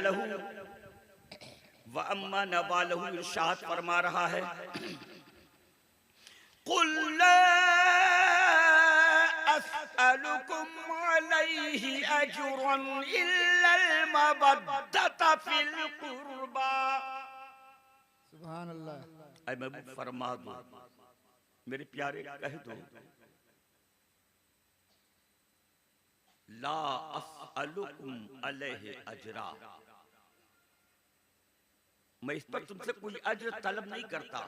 लहू व अम्मा नवालहू इरशाद फरमा रहा है, कुल ला अस्अलुकुम अलैहि अजरन इल्लल मवद्दता फिल कुर्बा। सुभान अल्लाह। ऐ महबूब फरमा दो, मेरे प्यारे कह दो, ला अस्अलुकुम अलैहि अजरा, मैं इस पर तुमसे कोई अजर तलब नहीं करता,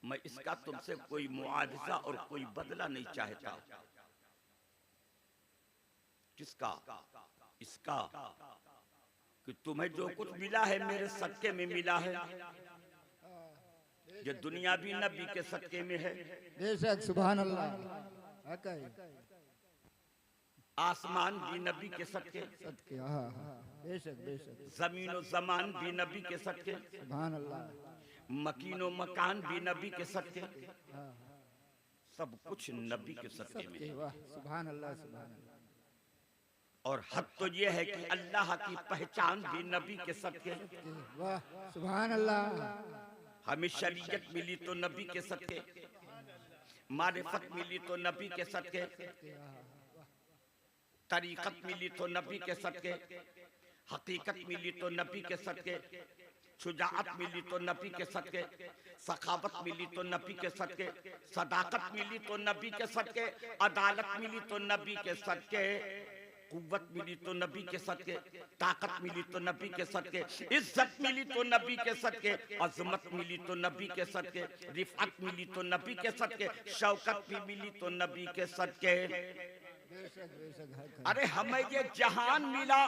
मैं इसका तुमसे कोई मुआवजा और कोई बदला नहीं चाहता। किसका? इसका कि तुम्हें जो कुछ मिला है मेरे सदके में मिला है, ये दुनिया भी नबी के सदके में है, बेशक सुभान अल्लाह। आसमान भी नबी के सदके, सदके, हाँ हाँ, बेशक बेशक, जमीन और जमान भी नबी के सदके, सुभान अल्लाह, मकीन और मकान भी नबी के सदके, सब कुछ नबी के सदके में है। वाह सुभान अल्लाह सुभान अल्लाह। और हद तो ये है कि अल्लाह की पहचान भी नबी के सदके, वाह सुभान अल्लाह। हमें शरीयत मिली तो नबी के सदके, मारिफत मिली तो नबी के सदके, तरीकत मिली तो नबी के सदके, हकीकत मिली तो नबी के सदके, शुजाअत मिली तो नबी के सदके, सखावत मिली तो नबी के सदके, सदाकत मिली तो नबी के सदके, अदालत मिली तो नबी के सदके, कुव्वत मिली तो नबी के सदके, ताकत मिली तो नबी के सदके, इज्जत मिली तो नबी के सदके, अजमत मिली तो नबी के सदके, रिफअत मिली तो नबी के सदके, शौकत भी मिली तो नबी के सदके। अरे हमें ये जहान मिला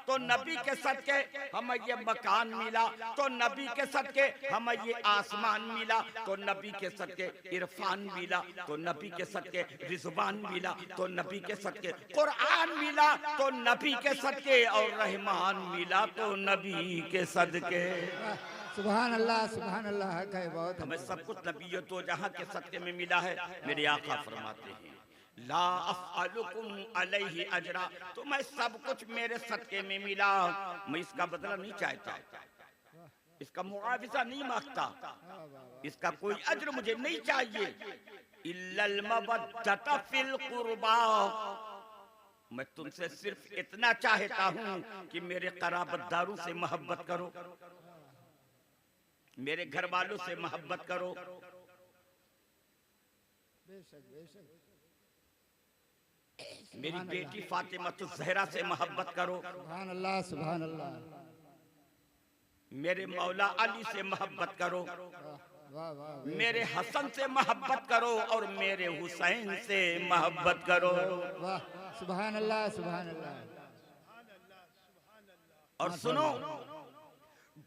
तो नबी के सदके, हमें ये मकान मिला तो नबी के सदके, हमें ये आसमान मिला तो नबी के सदके, इरफान मिला तो नबी के सदके, रिजवान मिला तो नबी के सदके, कुरान मिला तो नबी के सदके, और रहमान मिला तो नबी के सदके। सुभान अल्लाह सुभान अल्लाह। है बहुत, हमें सब कुछ नबी तो जहां के सदके में मिला है। मेरे आका फरमाते हैं, ला अस्अलुकुम अलैहि अजरा, तो मैं सब कुछ मेरे सदके में मिला, मैं इसका बदला नहीं चाहता, इसका मुआवजा नहीं मांगता, इसका कोई अजर मुझे नहीं चाहिए। इल्लल मवद्दता फिल कुर्बा, मैं तुमसे सिर्फ इतना चाहता हूं कि मेरे कराबतदारों से मोहब्बत करो, मेरे घर वालों से मोहब्बत करो, मेरी बेटी फातिमा ज़हरा से मोहब्बत करो, सुभान अल्लाह सुभान अल्लाह। मेरे मौला अली से मोहब्बत करो, वाह वाह, मेरे हसन से मोहब्बत करो, और मेरे हुसैन से मोहब्बत करो। वाह सुभान अल्लाह सुभान अल्लाह। और सुनो,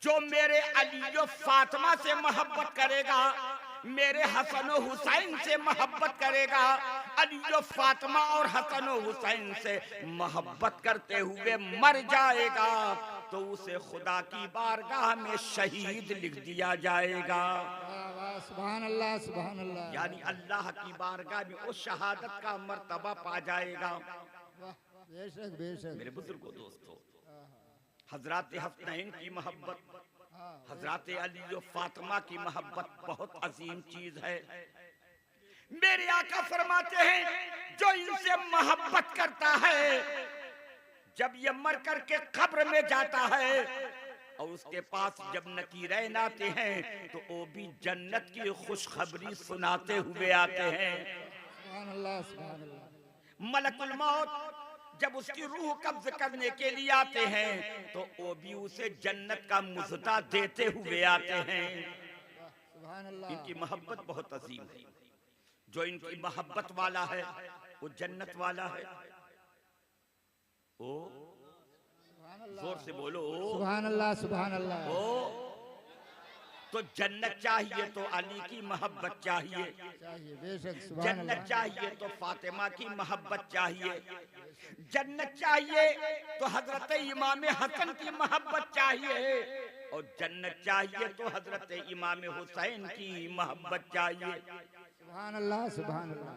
जो मेरे अली और फातिमा से मोहब्बत करेगा, मेरे हसन और हुसैन से मोहब्बत करेगा, अली और फातिमा और हसन और हुसैन से मोहब्बत करते हुए मर जाएगा, तो उसे खुदा की बारगाह में शहीद लिख दिया जाएगा। वाह वाह सुभान अल्लाह सुभान अल्लाह। यानी अल्लाह की बारगाह में वो शहादत का मर्तबा पा जाएगा। वाह बेशक बेशक। मेरे बुजुर्गों दोस्तों, हजरत हसनैन की मोहब्बत, हजरत अली और फातिमा की मोहब्बत बहुत अजीम चीज है। मेरे आका फरमाते हैं, जो इनसे मोहब्बत करता है, जब ये मर करके कब्र में जाता है और उसके पास जब नकीरैन आते हैं, तो वो भी जन्नत की खुशखबरी सुनाते हुए आते हैं। सुभान अल्लाह सुभान अल्लाह। मलकुल मौत जब उसकी रूह कब्ज करने के लिए आते हैं, तो वो भी उसे जन्नत का मुज़दा देते हुए आते हैं। सुभान अल्लाह। इनकी मोहब्बत बहुत अजीम है। जो इनकी मोहब्बत वाला है वो जन्नत वाला है। ओ जोर से बोलो, सुभान अल्लाह सुभान अल्लाह। ओ तो जन्नत चाहिए तो अली की मोहब्बत चाहिए, चाहिए बेशक सुभान जन्नत अल्लाह। चाहिए तो फातिमा की मोहब्बत चाहिए, जन्नत चाहिए तो हजरत इमाम हसन की मोहब्बत चाहिए, और जन्नत चाहिए तो हजरत इमाम हुसैन की मोहब्बत चाहिए। सुभान अल्लाह सुभान अल्लाह।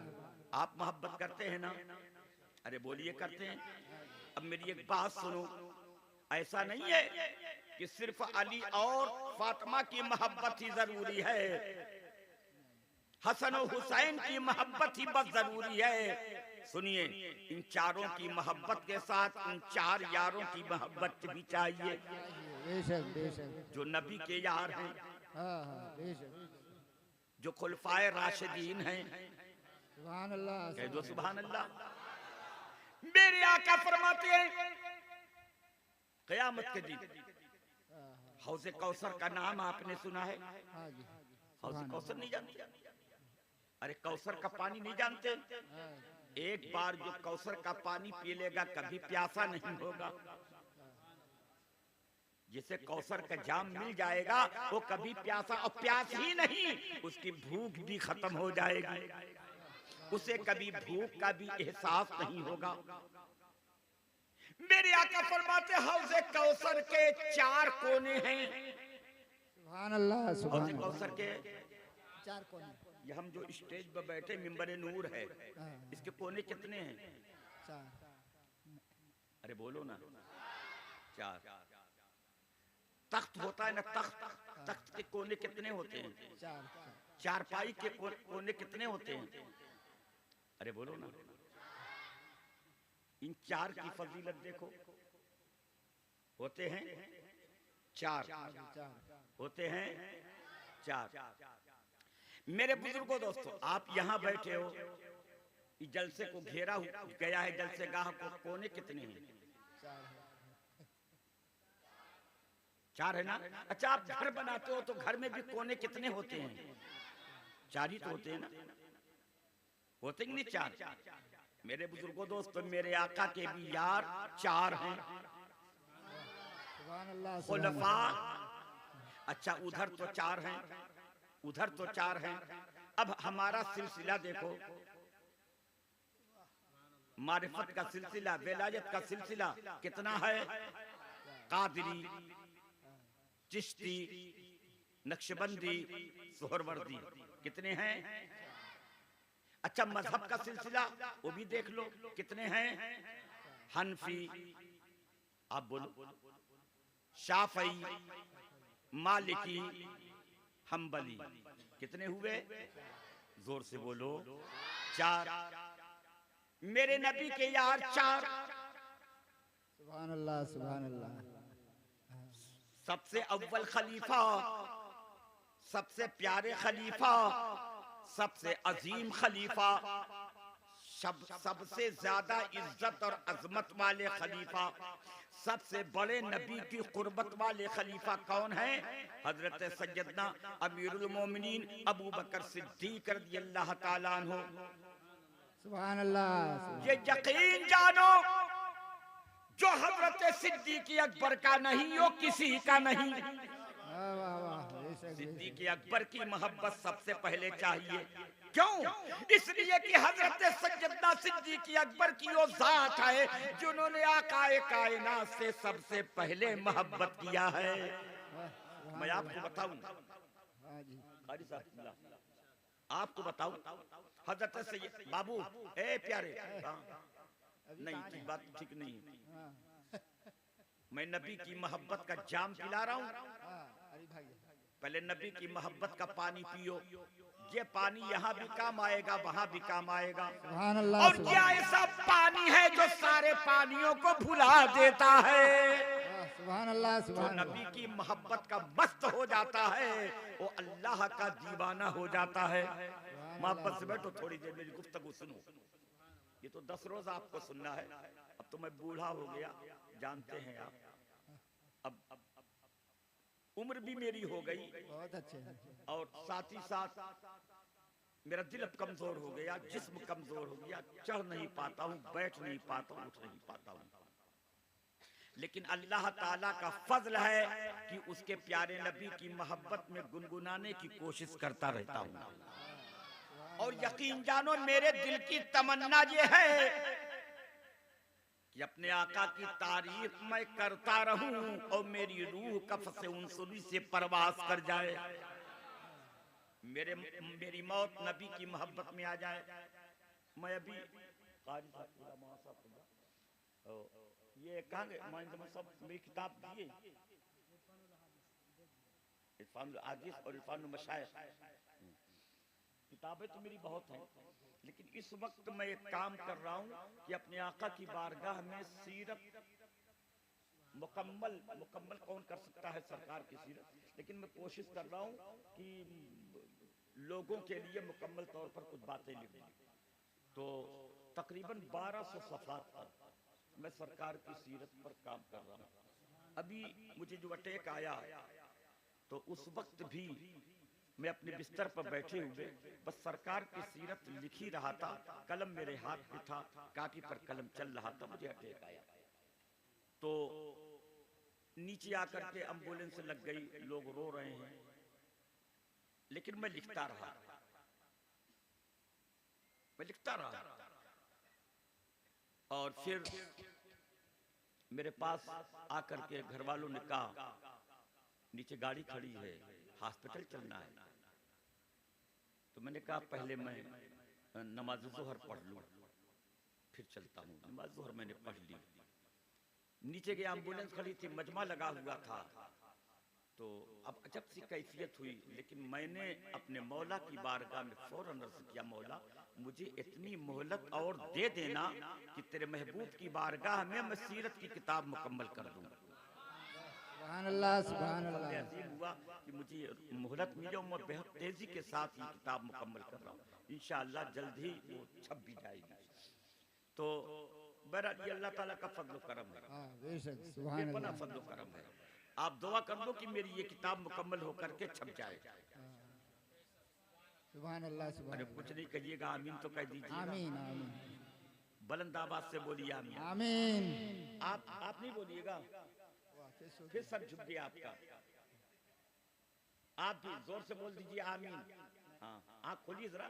आप मोहब्बत करते हैं ना? अरे बोलिए करते हैं। अब मेरी एक बात सुनो, ऐसा नहीं है कि सिर्फ अली और फातिमा की मोहब्बत ही जरूरी है, हसन और हुसैन की मोहब्बत ही बस जरूरी है। सुनिए, इन चारों की मोहब्बत के साथ इन चार यारों की मोहब्बत भी चाहिए, बेशक बेशक, जो नबी के यार हैं, हाँ हाँ बेशक, जो खुलफाए राशिदीन हैं। सुभान अल्लाह, कह दो सुभान अल्लाह। मेरे आका फरमाते हैं क़यामत के दिन हौज़े कौसर का नाम आपने सुना है? हाँ जी, हौज़े कौसर नहीं जानते? अरे कौसर का पानी नहीं जानते? एक बार जो कौसर का पानी पी लेगा कभी प्यासा नहीं होगा। जिसे कौसर का जाम मिल जाएगा वो कभी प्यासा, और प्यास ही नहीं उसकी भूख भी खत्म हो जाएगी, उसे कभी भूख का भी एहसास नहीं होगा। मेरे आका फरमाते हौज़े कौसर के चार कोने हैं। सुभान अल्लाह, सुभान हौज़े अल्लाह, कौसर के चार कोने, ये हम जो स्टेज पर बैठे मिंबर नूर है, इसके कोने कितने हैं? चार, अरे बोलो ना, चार। तख्त होता है ना, तख्त, तख्त के कोने कितने होते हैं? चार, चारपाई के कोने कितने होते हैं? अरे बोलो ना। इन चार की फजीलत देखो, होते हैं चार, होते हैं चार। मेरे बुजुर्गों दोस्तों, आप यहाँ बैठे हो, इस जलसे को घेरा गया है, जलसे गाह को कोने कितने हैं? चार है ना? अच्छा, आप घर बनाते हो तो घर में भी कोने कितने होते हैं? चार ही तो होते हैं ना, होते ही नहीं चार? मेरे बुजुर्गों दोस्तों, मेरे आका के भी यार चार हैं, सुभान अल्लाह, खुलफा। अच्छा, उधर तो चार हैं, उधर तो चार हैं। अब हमारा सिलसिला देखो, मारिफत का सिलसिला, विलायत का सिलसिला कितना है? कादरी, चिश्ती, नक्शबंदी, सोहरवर्दी, कितने हैं? अच्छा, मजहब का सिलसिला वो भी देख लो कितने हैं? हनफी, आप बोलो, शाफई, मालिकी, हम्बली, कितने हुए? जोर से बोलो, चार। मेरे नबी के यार चार। सुभान अल्लाह, सुभान अल्लाह। सबसे अव्वल खलीफा, सबसे प्यारे खलीफा, सबसे अजीम खलीफा, सबसे ज्यादा इज्जत और अजमत वाले खलीफा, सबसे बड़े नबी की कुर्बत वाले खलीफा कौन है? हजरत सैयदना अमीरुल मोमिनीन अबू बकर सिद्दीक रज़ियल्लाहु ताला अन्हु। सुभान अल्लाह। ये यकीन जानो, जो हजरत सिद्दीक अकबर का नहीं हो किसी का नहीं। वाह वाह वाह, सिद्दीक अकबर की मोहब्बत सबसे पहले चाहिए। क्यों? इसलिए कि हजरत सैयदना सिद्दीक अकबर की वो जात है जिन्होंने आकाए कायनात से सबसे पहले मोहब्बत किया है। मैं आपको बताऊं, आपको बताऊं, हजरत सैयद बाबू, ए प्यारे, नहीं की बात ठीक नहीं है। मैं नबी की मोहब्बत का जाम पिला रहा हूं। पहले नबी की मोहब्बत का पानी पियो, ये पानी यहाँ भी काम आएगा, वहाँ भी काम आएगा। और क्या ऐसा पानी है जो सारे पानियों को भुला देता है? सुभान अल्लाह, सुभान अल्लाह। नबी की मोहब्बत का मस्त हो जाता है, वो अल्लाह का दीवाना हो जाता है। मोहब्बत से बैठो, थोड़ी देर मेरी गुफ्तगू सुनो। ये तो 10 रोज आपको सुनना है, अब तो मैं बूढ़ा हो गया, जानते हैं आप। अब उम्र भी मेरी हो गई, बहुत अच्छे, और साथ ही साथ मेरा दिल अब कमजोर हो गया, जिस्म कमजोर हो गया, चढ़ नहीं पाता हूँ, बैठ नहीं पाता हूँ, उठ नहीं पाता हूँ। लेकिन अल्लाह ताला का फजल है कि उसके प्यारे नबी की मोहब्बत में गुनगुनाने की कोशिश करता रहता हूँ। और यकीन जानो, मेरे दिल की तमन्ना ये है कि अपने आका की तारीफ मैं करता रहूं और मेरी रूह कफ से उनसुली से परवास कर जाए, मेरी मौत नबी की मोहब्बत में आ जाए। मैं अभी ये कहाँ गए माइंद सब मेरी किताब दिए इरफान आजिज और इरफान मशाइख किताबें तो मेरी बहुत हैं, लेकिन इस वक्त मैं एक काम कर रहा हूँ कि अपने आका की बारगाह में सीरत मुकम्मल कौन कर सकता है सरकार की सीरत, लेकिन मैं कोशिश कर रहा हूँ कि लोगों के लिए मुकम्मल तौर पर कुछ बातें लिखूं। तो तकरीबन 1200 सफ़ात पर मैं सरकार की सीरत पर काम कर रहा हूँ। अभी मुझे जो अटैक आया तो उस वक्त भी मैं अपने बिस्तर पर बैठे हुए बस सरकार की सीरत लिख ही रहा था, कलम मेरे हाथ में था, कापी पर कलम चल रहा था, मुझे अटैक आया। तो नीचे आकर के एम्बुलेंस लग गई, लोग रो रहे हैं, लेकिन मैं लिखता रहा। और फिर मेरे पास आकर के घर वालों ने कहा नीचे गाड़ी खड़ी है, हॉस्पिटल चलना है। तो मैंने कहा पहले मैं नमाज ज़ोहर पढ़ लूं फिर चलता हूँ। नमाज ज़ोहर मैंने पढ़ ली, नीचे गया, एम्बुलेंस खड़ी थी, मजमा लगा हुआ था। तो अब अजब सी कैफियत हुई, लेकिन मैंने अपने मौला की बारगाह में फौरन अर्ज़ किया, मौला मुझे इतनी मोहलत और दे देना कि तेरे महबूब की बारगाह में मैं सीरत की किताब मुकम्मल कर दूंगा। सुभान अल्लाह, सुभान अल्लाह। अजीब हुआ कि मुझे मोहलत मिले और मैं बेहद तेजी के साथ ये किताब मुकम्मल कर रहा हूँ। इंशाअल्लाह जल्द ही वो छप भी जाएगी। तो बहरहाल ये अल्लाह ताला का फजल करम है, बेशक, सुभान बेपना अल्लाह। फजल करम है। आप दुआ कर दो कि मेरी ये किताब मुकम्मल होकर के छप जाए। सुभान अल्लाह, सुभान अरे अल्लाह। कुछ नहीं कहिएगा, आमीन तो कह दीजिए। आमीन, आमीन, बुलंद आवाज से बोलिए आमीन। आमीन। आप नहीं बोलिएगा, फिर सब झुक गया आपका। आप भी जोर से बोल दीजिए आमीन। हाँ, आँख खोलिए जरा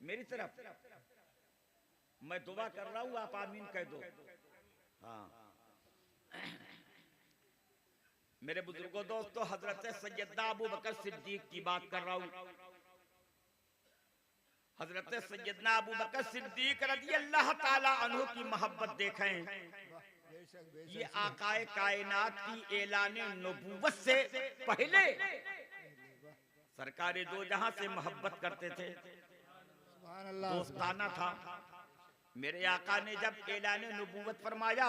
मेरी तरफ, मैं दुआ कर रहा हूँ, आप आमीन कह दो। हाँ मेरे बुजुर्गों दोस्तों, हजरत सैयदना अबू बकर सिद्दीक की बात कर रहा हूँ। हजरत सैयदना अबू बकर सिद्दीक रज़ी अल्लाह ताला अन्हु की मोहब्बत देखें। ये आकाए कायनात की ऐलाने नबूवत से पहले सरकारे दो जहां से मोहब्बत करते थे, दोस्ताना था। मेरे आका ने जब ऐलाने नबूवत फरमाया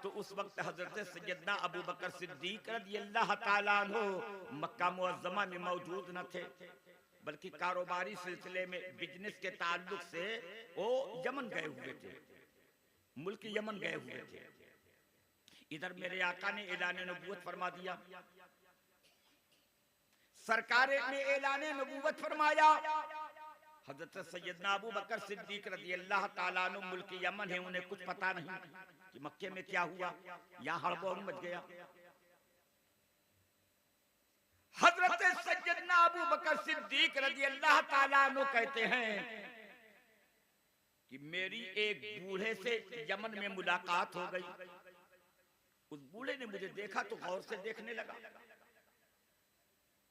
तो उस वक्त हजरत सैयदना अबू बकर सिद्दीक रज़ी अल्लाह ताला अन्हु मक्का मुअज़्ज़मा में मौजूद न थे, बल्कि कारोबारी सिलसिले में बिजनेस के ताल्लुक से वो यमन गए हुए थे, मुल्क यमन गए हुए थे। इधर मेरे आका ने ऐलान नबूवत फरमा दिया। सरकार ने ऐलान नबूवत फरमाया, हजरत सैयदना अबू बकर सिद्दीक रज़ी अल्लाह ताला अन्हु मुल्क यमन है, उन्हें कुछ पता नहीं कि मक्के में क्या हुआ, यहाँ हड़बड़ मच गया। हजरत सैयदना अबू बकर सिद्दीक रज़ी अल्लाह ताला अन्हु कहते हैं कि मेरी एक बूढ़े से यमन में मुलाकात हो गई। उस बूढ़े ने मुझे देखा तो गौर से देखने लगा,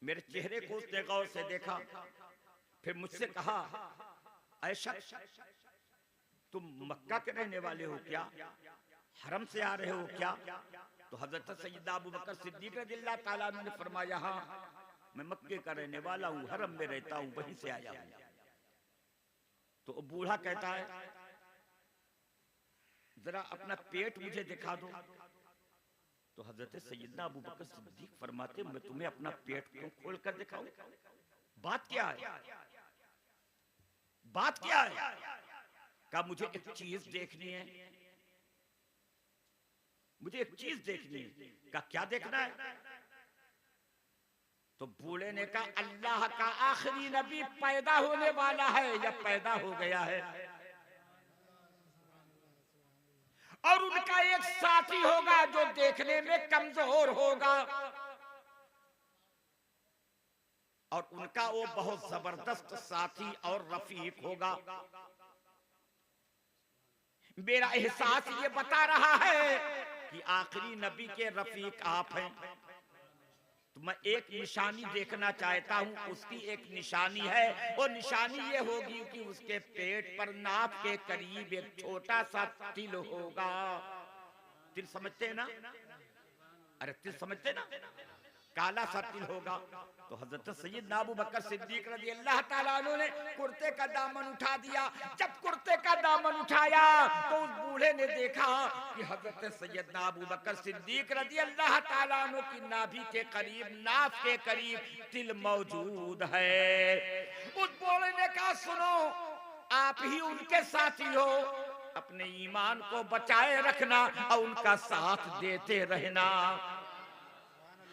मेरे चेहरे को उसने गौर से देखा, फिर मुझसे कहा, ऐ शख्स तुम मक्का के रहने वाले हो क्या, हरम से आ रहे हो क्या? तो हजरत सैयदना अबू बकर सिद्दीक रज़ियल्लाहु ताला अन्हु ने फरमाया, हाँ मैं मक्के का रहने वाला हूँ, हरम में रहता हूँ, वहीं से आया हूँ। तो बूढ़ा कहता है, जरा अपना पेट मुझे दिखा दो। तो हजरत सैयदना अबू बकर सिद्दीक फरमाते, मैं तुम्हें अपना पेट क्यों खोल कर दिखाऊं? बात क्या है? बात क्या है? कहा मुझे एक चीज देखनी है, मुझे एक चीज देखनी है। कहा क्या देखना है? तो बूढ़े ने कहा, अल्लाह का आखिरी नबी पैदा होने वाला है या पैदा हो गया है, और उनका एक साथी होगा जो देखने में कमजोर होगा, और उनका वो बहुत जबरदस्त साथी और रफीक होगा। मेरा एहसास ये बता रहा है कि आखिरी नबी के रफीक आप हैं। तो मैं एक निशानी देखना चाहता हूं। उसकी एक निशानी है, और निशानी ये होगी कि उसके पेट पर नाक के करीब एक छोटा सा तिल होगा। तिल समझते हैं ना? अरे तिल समझते ना? काला सा तिल होगा। तो हजरत सैयदना अबू बकर सिद्दीक रज़ी अल्लाह ताला अन्हु ने कुर्ते का दामन उठा दिया। जब कुर्ते का दामन उठाया तो उस बूढ़े ने देखा कि हजरत सैयदना अबू बकर सिद्दीक रज़ी अल्लाह ताला अन्हु की नाभि के करीब, नाक के करीब तिल मौजूद है। उस बूढ़े ने कहा, सुनो, आप ही उनके साथी हो, अपने ईमान को बचाए रखना और उनका साथ देते रहना।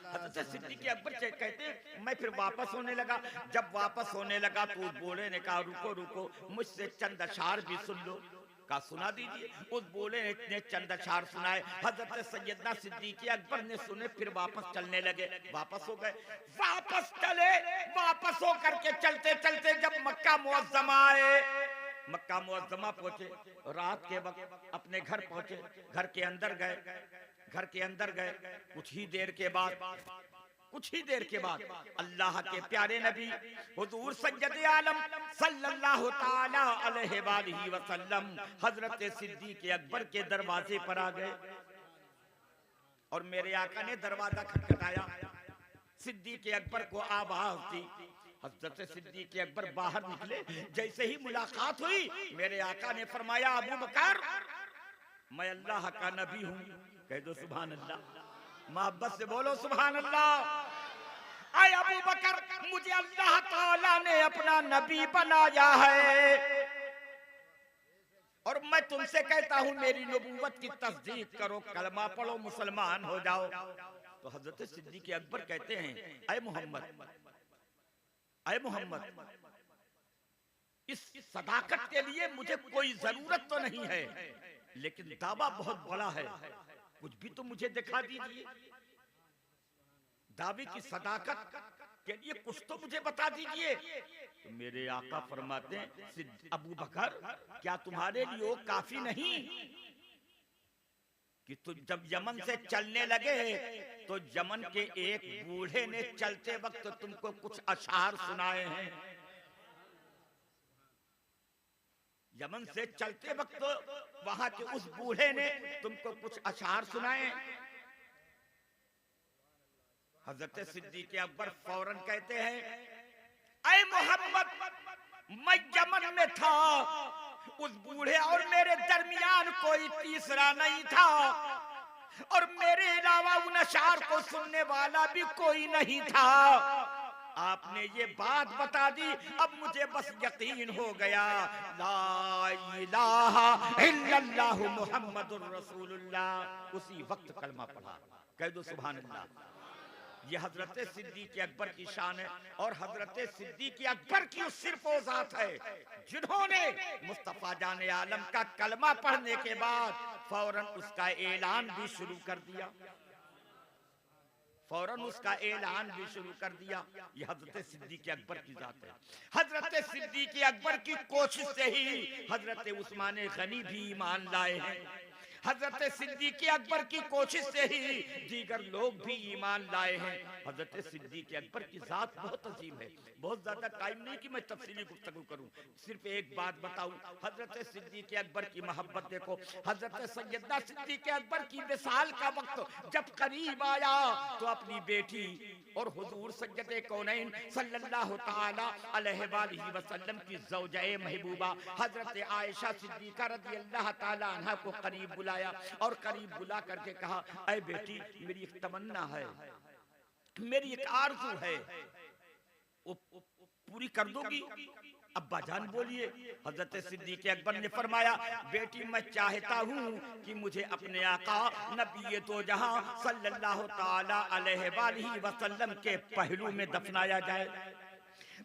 हज़रत सिद्दीक़ अकबर कहते हैं, मैं फिर वापस होने लगा। जब वापस होने लगा तो उस बूढ़े ने कहा, रुको रुको, मुझसे चंद अशार भी सुन लो। कहा, सुना दीजिए। उस बूढ़े ने चंद अशार सुनाए। हज़रत सैयदना सिद्दीक़ अकबर ने सुने, फिर वापस चलने लगे। वापस हो गए, वापस चले। वापस हो करके चलते चलते जब मक्का मुअज़्ज़मा आए, मक्का मुअज़्ज़मा पहुंचे, रात के वक्त अपने घर पहुंचे। घर के अंदर गए, घर के अंदर गए। कुछ ही देर के बाद अल्लाह के प्यारे नबी हुजूर सय्यद आलम सल्लल्लाहु ताला अलैहि वसल्लम हजरत सिद्दीक़ अकबर के दरवाजे पर आ गए। और मेरे आका ने दरवाजा खटखटाया। सिद्दीक़ अकबर को आवाज दी। हजरत सिद्दीक़ अकबर बाहर निकले। जैसे ही मुलाकात हुई, मेरे आका ने फरमाया, अबू बकर, मैं अल्लाह का नबी हूं। कह दो सुभान अल्लाह, मोहब्बत से बोलो सुभान अल्लाह। आए अबू बकर, मुझे अल्लाह ताला ने अपना नबी बनाया है, और मैं तुमसे कहता हूं मेरी नबूवत की तस्दीक करो, कलमा पढ़ो, मुसलमान हो जाओ। तो हजरत सिद्दीक़ अकबर कहते हैं, अय मोहम्मद, अय मोहम्मद, इस सदाकत के लिए मुझे कोई जरूरत तो नहीं है, लेकिन दावा बहुत बड़ा है, कुछ भी तो मुझे दिखा दीजिए। दावे की सदाकत के लिए कुछ तो मुझे बता दीजिए। तो मेरे आका फरमाते हैं, अबू बकर, क्या तुम्हारे लिए वो काफी नहीं कि तुम जब यमन से चलने लगे तो यमन के एक बूढ़े ने चलते वक्त तुमको कुछ अशार सुनाए हैं? यमन से चलते वक्त वहां के उस बूढ़े ने तुमको कुछ अशार सुनाए? हजरत सिद्दीक़ अकबर फौरन कहते हैं, ऐ मोहम्मद, मैं यमन में था, उस बूढ़े और मेरे दरमियान कोई तीसरा नहीं था, और मेरे अलावा उन अशार को सुनने वाला भी कोई नहीं था। आपने ये बात बता दी, अब मुझे बस यकीन हो गया, ला इलाहा इल्लल्लाहु मुहम्मदुर रसूलुल्लाह। उसी वक्त कलमा पढ़ा। कह दो सुभान अल्लाह। ये हजरत सिद्दीक़ अकबर की शान है, और हजरत सिद्दीक़ अकबर की सिर्फ वो जात है जिन्होंने मुस्तफा जाने आलम का कलमा पढ़ने के बाद फौरन उसका ऐलान भी शुरू कर दिया। फौरन उसका ऐलान भी शुरू कर दिया। ये हजरत सिद्दीक़ अकबर की जात है। हजरत सिद्दीक़ अकबर की कोशिश से ही हजरत उस्मान गनी भी ईमान लाए हैं। हजरत सिद्दीक़ अकबर की कोशिश से ही दीगर लोग भी ईमान लाए हैं। हजरत सिद्दीक़ अकबर की जात बहुत अजीम है। बहुत ज्यादा टाइम नहीं कि मैं तफसीली गुफ्तगू करूं, सिर्फ एक बात बताऊं। हजरत सिद्दीक़ अकबर की मोहब्बत देखो। हजरत सैयदना सिद्दीक़ अकबर की विसाल का वक्त जब करीब आया तो अपनी बेटी और हुजूर सय्यद कौनैन सल्लल्लाहु ताला अलैहि वसल्लम की ज़ौजाए महबूबा हजरत आयशा सिद्दीक़ा रज़ियल्लाहु ताला अन्हा को करीब बुलाया, और करीब बुला करके कहा, ऐ बेटी, मेरी एक तमन्ना है, मेरी एक आरज़ू है, वो पूरी कर दोगी? अब्बा जान बोलिए। हजरत सिद्दीक़ अकबर ने फरमाया, बेटी, मैं चाहता हूँ कि मुझे अपने आका नबी तो जहां सल्लल्लाहु ताला अलैहि वसल्लम के पहलू में दफनाया जाए।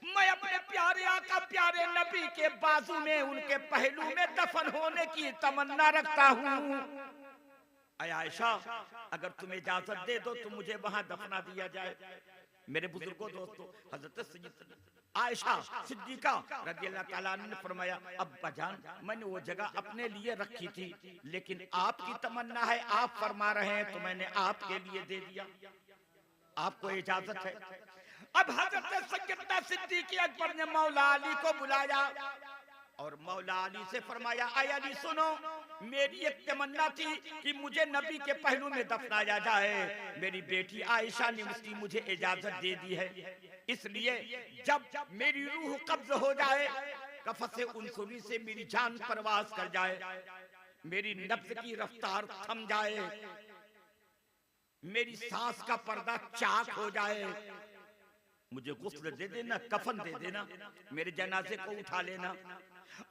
मैं अपने प्यारे आका, प्यारे नबी के बाजू में, उनके पहलू में दफन होने की तमन्ना रखता हूँ। ऐ आयशा, अगर तुम्हें इजाजत दे दो तो मुझे वहां दफना दिया जाए। मेरे बुजुर्गों, दोस्तों, हजरत सय्यद आयशा सिद्दीका रज़ियल्लाहु ताला अन्हा ने फरमाया, अब्बा जान, मैंने वो जगह अपने लिए रखी थी, लेकिन आपकी तमन्ना है, आप फरमा रहे हैं, तो मैंने आपके लिए दे दिया। आपको इजाजत है। अब हजरत सैयदना सिद्दीक़ अकबर ने मौला अली को बुलाया और मौला अली से फरमाया, आय अली सुनो, मेरी एक तमन्ना थी कि मुझे नबी के पहलू में दफनाया जाए। मेरी बेटी आयशा ने उसकी मुझे इजाजत दे दी है, इसलिए जब मेरी रूह कब्ज हो जाए, कफ़से उनसुनी से मेरी जान परवास कर जाए, मेरी नब्ज की रफ्तार थम जाए, मेरी सांस का पर्दा चाक हो जाए, मुझे गुस्ल दे देना, कफन दे देना, मेरे जनाजे को उठा लेना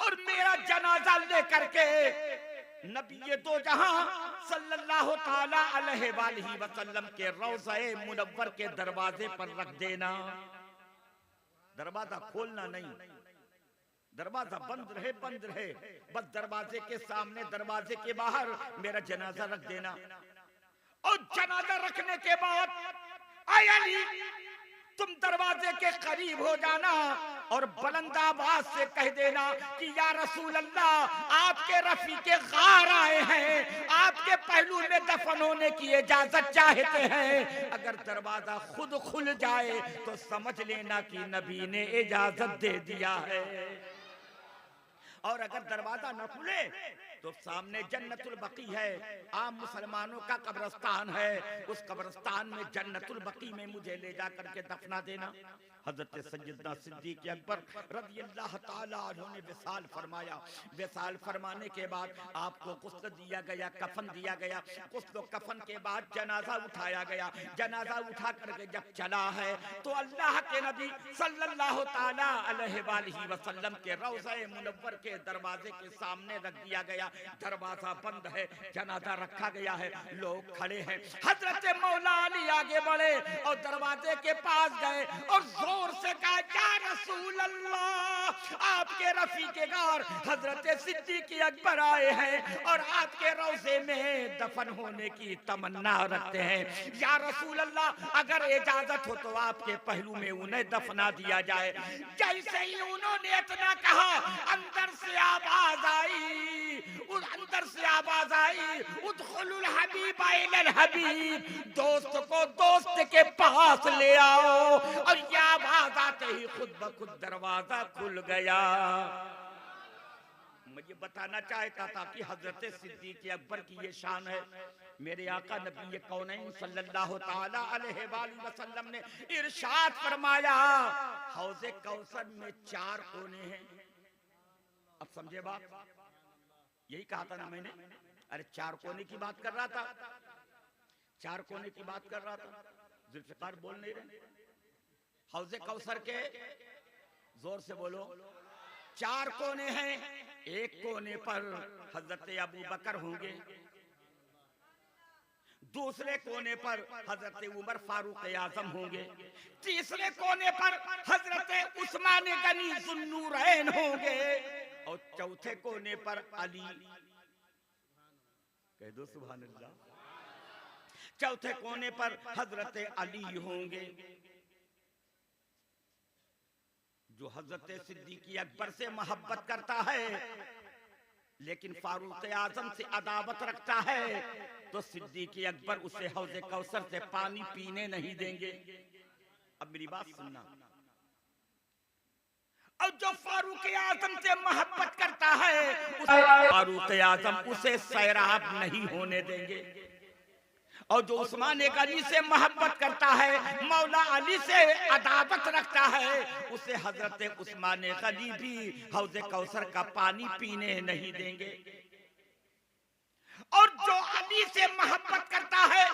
और मेरा जनाजा लेकर के नबी ये दो जहां सल्लल्लाहु ताला अलैहि वसल्लम के रौज़े मुनव्वर के दरवाजे पर रख देना। दरवाजा खोलना नहीं, दरवाजा बंद रहे, बस दरवाजे के सामने, दरवाजे के बाहर मेरा जनाजा रख देना। और जनाजा रखने के बाद आय अली, तुम दरवाजे के करीब हो जाना और बुलंद आवाज से कह देना कि या रसूल अल्लाह, आपके रफीके गार आए हैं, आपके पहलू में दफन होने की इजाजत चाहते हैं। अगर दरवाजा खुद खुल जाए तो समझ लेना कि नबी ने इजाजत दे दिया है, और अगर दरवाजा न खुले तो सामने जन्नतुल बकी है, आम मुसलमानों का कब्रिस्तान है, उस कब्रिस्तान में जन्नतुल बकी में मुझे ले जा करके दफना देना। हजरत सैयदना सिद्दीक़ अकबर रज़ियल्लाहु ताला अन्हु ने विसाल फरमाया। विसाल फरमाने के बाद आपको गुस्ल दिया गया, कफन दिया गया। गुस्ल कफन के बाद जनाजा उठाया गया। जनाजा उठा करके जब चला है तो अल्लाह के नबी सल्लल्लाहु ताला अलैहि वसल्लम के रौज़े मुनव्वर के दरवाजे के सामने रख दिया गया। दरवाजा बंद है, जनाजा रखा गया है, लोग खड़े हैं। हजरत मौला अली आगे बढ़े और दरवाजे के पास गए और जोर से कहा, या रसूल अल्लाह, आपके रफीके गार हजरत सिद्दीक़ अकबर आए हैं और आपके रौज़े में दफन होने की तमन्ना रखते हैं। या रसूल अल्लाह, अगर इजाजत हो तो आपके पहलू में उन्हें दफना दिया जाए। जैसे ही उन्होंने इतना कहा, अंदर से आवाज आई, अंदर से आवाज आई, उदखुलुल हबीब इलल हबीब, दोस्त को दोस्त के पास ले आओ। और ये आवाज आते ही खुद ब खुद दरवाजा खुल गया। मुझे बताना चाहता था कि हजरत सिद्दीक़ अकबर की ये शान है। मेरे आका नबी कौनैन सल्लल्लाहु ताला अलैहि वसल्लम ने इरशाद फरमाया, हौज़े कौसर में 4 कोने हैं। अब समझे बात, यही कहा था ना मैंने। अरे 4 कोने की बात कर रहा था, 4 कोने की बात कर रहा था। जुल्फ़िकार बोल नहीं रहे। हौज़े कौसर के जोर से बोलो, 4 कोने हैं। एक कोने पर हजरत अबू बकर होंगे, दूसरे कोने पर हजरत उमर फारूक आज़म होंगे, तीसरे कोने पर हजरत उस्मान गनी ज़ुन्नूरैन होंगे और चौथे कोने पर अली। कह दो सुभान अल्लाह। चौथे कोने पर हजरत अली होंगे। जो हजरत सिद्दीक़ अकबर से मोहब्बत करता है लेकिन फारूक आज़म से अदावत रखता है तो सिद्दीक़ अकबर उसे हौज़े कौसर से पानी पीने नहीं देंगे। अब मेरी बात सुनना। और जो फारूक आज़म से मोहब्बत करता है फारूक आज़म उसे सैराब नहीं होने देंगे। और जो उस्मान गनी से मोहब्बत करता है, मौला अली से अदावत रखता है, उसे हजरत उस्मान गनी भी हौज़े कौसर का पानी पीने नहीं देंगे। और जो अली से मोहब्बत करता है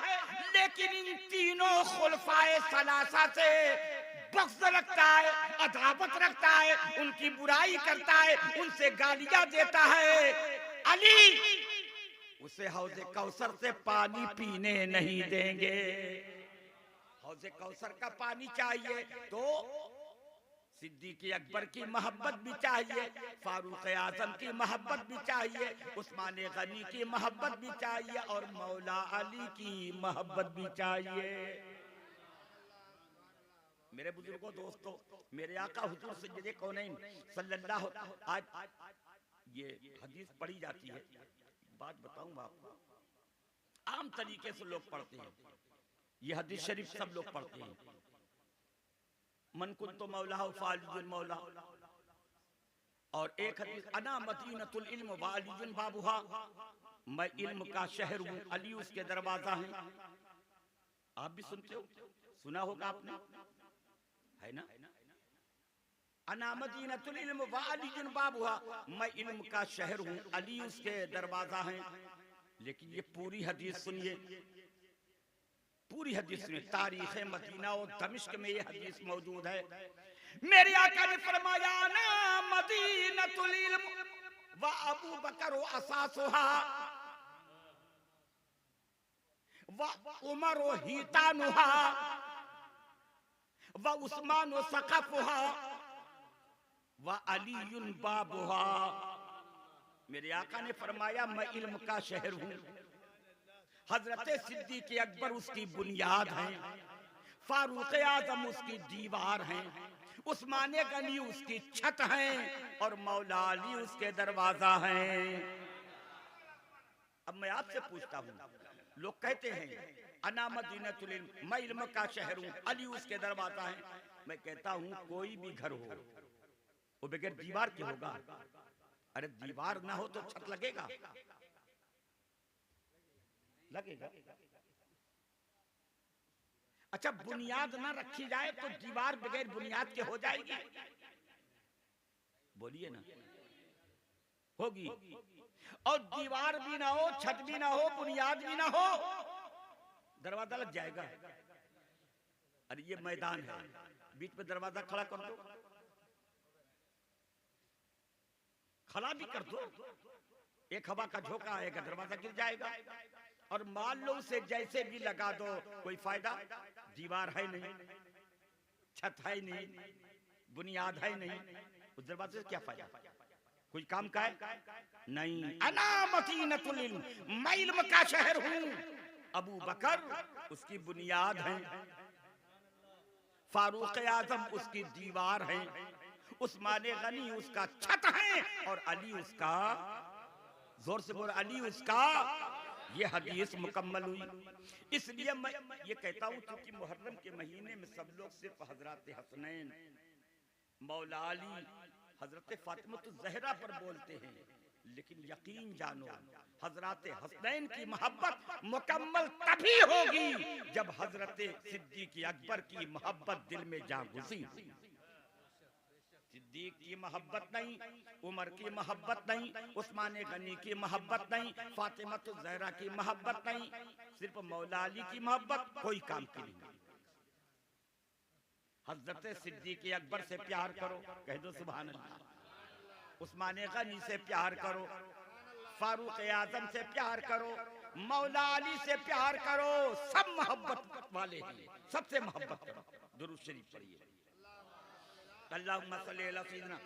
लेकिन इन तीनों खुलफाए सलासा से बग़्ज़ रखता है, अदावत रखता है, उनकी बुराई करता है, उनसे गालियां देता है, अली उसे हौज़े कौसर से पानी पीने नहीं देंगे। हौज़े कौसर का पानी चाहिए तो सिद्दीक़ अकबर की मोहब्बत भी चाहिए, फारूक आज़म की मोहब्बत भी चाहिए, उस्मान गनी की मोहब्बत भी चाहिए और मौला अली की मोहब्बत भी चाहिए। मेरे बुजुर्गों, दोस्तों, मेरे आका हुजूर सय्यदे कौनैन सल्लल्लाहु, आज ये हदीस पढ़ी जाती है। बात बताऊं आपको, आम तरीके से लोग पढ़ते हैं ये हदीस शरीफ सब लोग पढ़ते हैं। मन कुंतु मौला फालिजुल मौला। और एक हदीस अना मदीनतुल इल्म व अलीयुन बाबुहा, मैं इल्म का शहर हूँ, अली उसके दरवाजा है। आप भी सुनते हो, सुना होगा आपने, है ना? अना मदीनतुल इल्म व अलीयुन बाबुहा, मैं इल्म का शहर हूँ, अली उसके दरवाजा है। लेकिन ये पूरी हदीस सुनिए, पूरी हदीस सुनिए। तारीख मदीना और दमिश्क में ये हदीस मौजूद है। मेरे आका ने फरमाया ना मदीनतुल इल्म व अबू बकर व असासुहा व उमर व हितानुहा व उस्मान व सक़फ़ुहा व अलीयुन बाबुहा। मेरे आका ने फरमाया मैं इल्म का शहर हूँ, हजरत सिद्दीक़ अकबर उसकी बुनियाद है, फारूक आजम उसकी दीवार है, उस्मान गनी उसकी छत है और मौला अली उसके दरवाजा है। अब मैं आपसे पूछता हूँ, लोग कहते हैं अना मदीनतुल इल्म, मैं इल्म का शहर हूँ, अली उसके दरवाजा है। मैं कहता हूँ कोई भी घर हो वो बगैर दीवार के होगा? अरे दीवार ना हो तो छत लगेगा? लगेगा। अच्छा बुनियाद ना रखी जाए तो दीवार बगैर बुनियाद के हो जाएगी? बोलिए ना, होगी। और दीवार भी ना हो, छत भी ना हो, बुनियाद भी ना हो, दरवाजा लग जाएगा? अरे ये मैदान है, बीच में दरवाजा खड़ा कर दो, खड़ा भी कर दो, एक हवा का झोंका आएगा, दरवाजा गिर जाएगा। और मान लो उसे जैसे भी लगा दो, कोई फायदा? दीवार है नहीं, छत है नहीं, बुनियाद है नहीं, उस दरवाजे से क्या फायदा? कोई काम का है नहीं। अना मदीनतुल इल्म, मैं इल्म का शहर हूँ, अबू बकर उसकी बुनियाद है, फारूक आजम उसकी दीवार है, उस्मान गनी उसका छत है और अली उसका, जोर से बोल, अली उसका। ये हदीस मुकम्मल हुई। इसलिए मैं ये कहता हूँ क्योंकि मुहर्रम के महीने में सब लोग सिर्फ हजरत हसनैन, मौला अली, हजरत फातिमा ज़हरा पर बोलते हैं, लेकिन यकीन जानो हजरत हसनैन की मोहब्बत मुकम्मल तभी होगी जब हजरत सिद्दीक़ अकबर की मोहब्बत दिल में जा घुसी। सिद्दीक की मोहब्बत नहीं, उमर की मोहब्बत नहीं, उस्मान गनी की मोहब्बत नहीं, फातिमा ज़हरा की मोहब्बत नहीं, सिर्फ मौला अली की मोहब्बत कोई काम की नहीं। हजरत सिद्दीक अकबर से प्यार करो, कह दो सुभान अल्लाह। उस्मान गनी से प्यार करो, फारूक आजम से प्यार करो, मौला अली से प्यार करो, सब मोहब्बत वाले हैं, सबसे मोहब्बत करो। दुरूद शरीफ पढ़िए। अल्लाहुम्मा सल्ली अला सय्यिदना